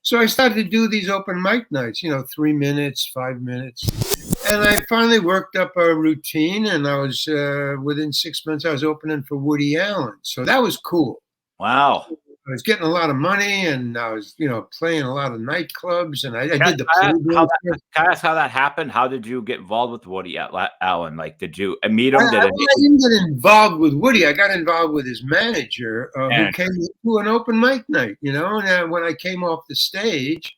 So I started to do these open mic nights, 3 minutes, 5 minutes. And I finally worked up a routine, and I was, within 6 months, I was opening for Woody Allen. So that was cool. Wow. I was getting a lot of money, and I was, playing a lot of nightclubs, and I did the Can I ask how that happened? How did you get involved with Woody Allen? Like, did you meet him? I didn't get involved with Woody. I got involved with his manager, who came to an open mic night, and when I came off the stage,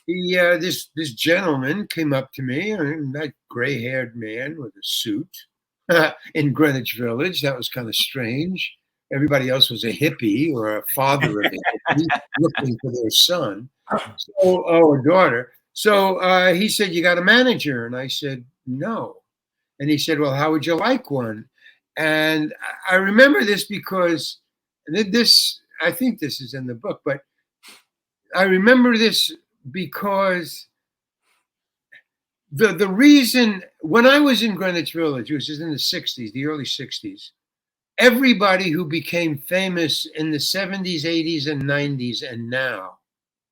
this gentleman came up to me, and that gray-haired man with a suit in Greenwich Village. That was kind of strange. Everybody else was a hippie or a father of a hippie looking for their son, or daughter. So he said, "You got a manager?" And I said, "No." And he said, "Well, how would you like one?" And I remember this because I think this is in the book, but I remember this because the reason, when I was in Greenwich Village, which is in the 60s, the early 60s, everybody who became famous in the 70s, 80s, and 90s and now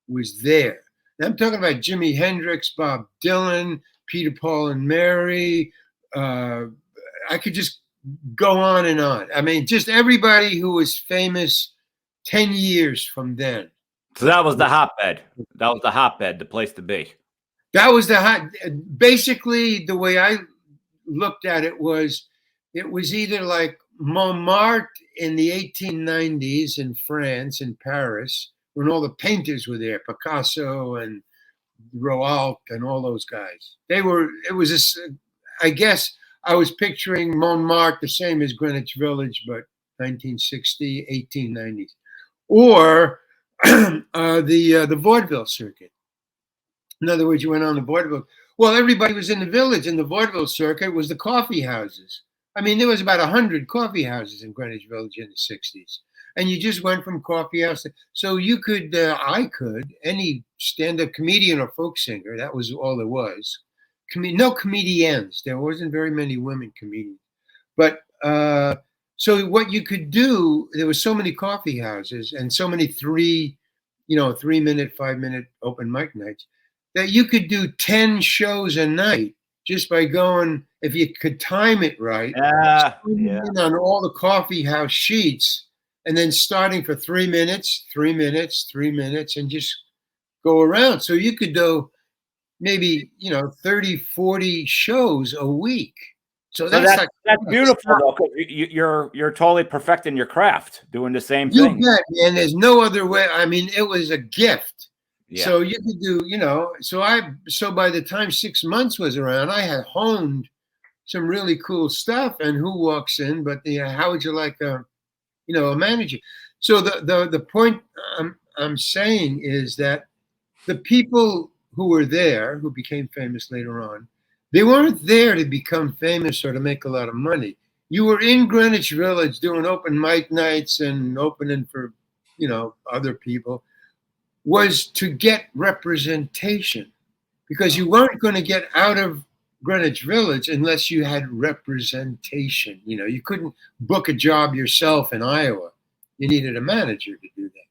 was there. And I'm talking about Jimi Hendrix, Bob Dylan, Peter, Paul, and Mary. I could just go on and on. I mean, just everybody who was famous 10 years from then. So that was the hotbed. That was the hotbed, the place to be. That was basically the way I looked at it was either like Montmartre in the 1890s in France, in Paris, when all the painters were there, Picasso and Rouault and all those guys. I guess I was picturing Montmartre the same as Greenwich Village, but 1960, 1890s. Or the vaudeville circuit. In other words, you went on the vaudeville. Well, everybody was in the village, and the vaudeville circuit was the coffee houses. I mean, there was about 100 coffee houses in Greenwich Village in the 60s. And you just went from coffee house so you could, any stand-up comedian or folk singer, that was all there was. No comedians. There wasn't very many women comedians. But so what you could do, there were so many coffee houses and so many 3-minute, 5-minute open mic nights that you could do 10 shows a night just by going, if you could time it right, on all the coffee house sheets, and then starting for 3 minutes, 3 minutes, 3 minutes, and just go around. So you could do maybe, 30, 40 shows a week. So that's beautiful, though, because you're totally perfecting your craft, doing the same thing. You bet, man. There's no other way. I mean, it was a gift. Yeah. So you could do, so by the time 6 months was around, I had honed some really cool stuff. And who walks in? But how would you like a manager? So the point I'm saying is that the people who were there, who became famous later on, they weren't there to become famous or to make a lot of money. You were in Greenwich Village doing open mic nights and opening for, other people, was to get representation, because you weren't going to get out of Greenwich Village unless you had representation. You couldn't book a job yourself in Iowa. You needed a manager to do that.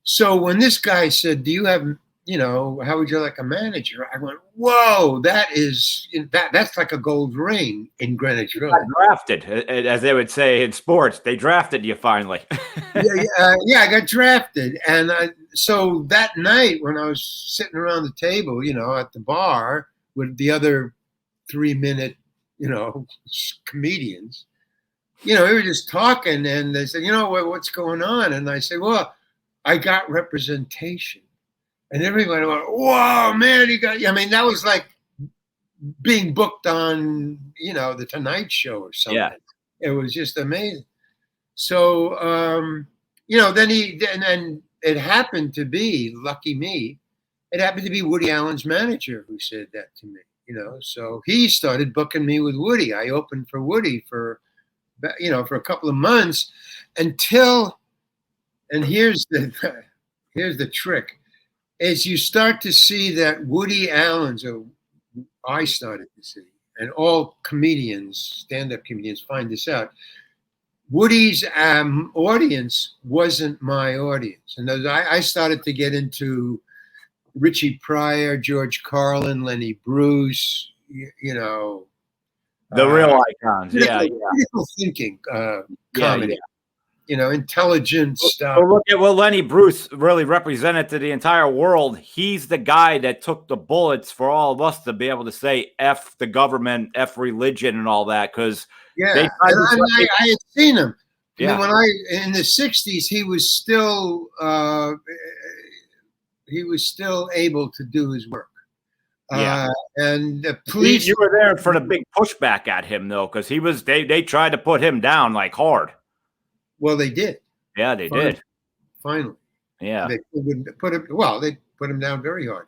So when this guy said, "Do you have, how would you like a manager?" I went, "Whoa, that's like a gold ring in Greenwich Village." Drafted, as they would say in sports. They drafted you finally. Yeah, I got drafted, and so that night when I was sitting around the table, at the bar with the other 3-minute, comedians, we were just talking, and they said, "What's going on?" And I said, "Well, I got representation." And everybody went, "Whoa, man, you got," I mean, that was like being booked on, the Tonight Show or something. Yeah. It was just amazing. So, then it happened to be, lucky me, it happened to be Woody Allen's manager who said that to me, So he started booking me with Woody. I opened for Woody for a couple of months until, and here's the trick. As you start to see that Woody Allen's, I started to see, and all comedians, stand-up comedians find this out, Woody's audience wasn't my audience. And I started to get into Richie Pryor, George Carlin, Lenny Bruce, you know, The real icons. critical thinking comedy. Yeah. You know, intelligent stuff. Well, look at what Lenny Bruce really represented to the entire world. He's the guy that took the bullets for all of us to be able to say F the government, F religion, and all that. Because I had seen him. I mean, when in the '60s, he was still able to do his work. And the police. You were there for the big pushback at him, though, because he was. They tried to put him down like hard. Well, they did. Yeah, they did. Finally. Yeah. They wouldn't put him. Well, they put him down very hard.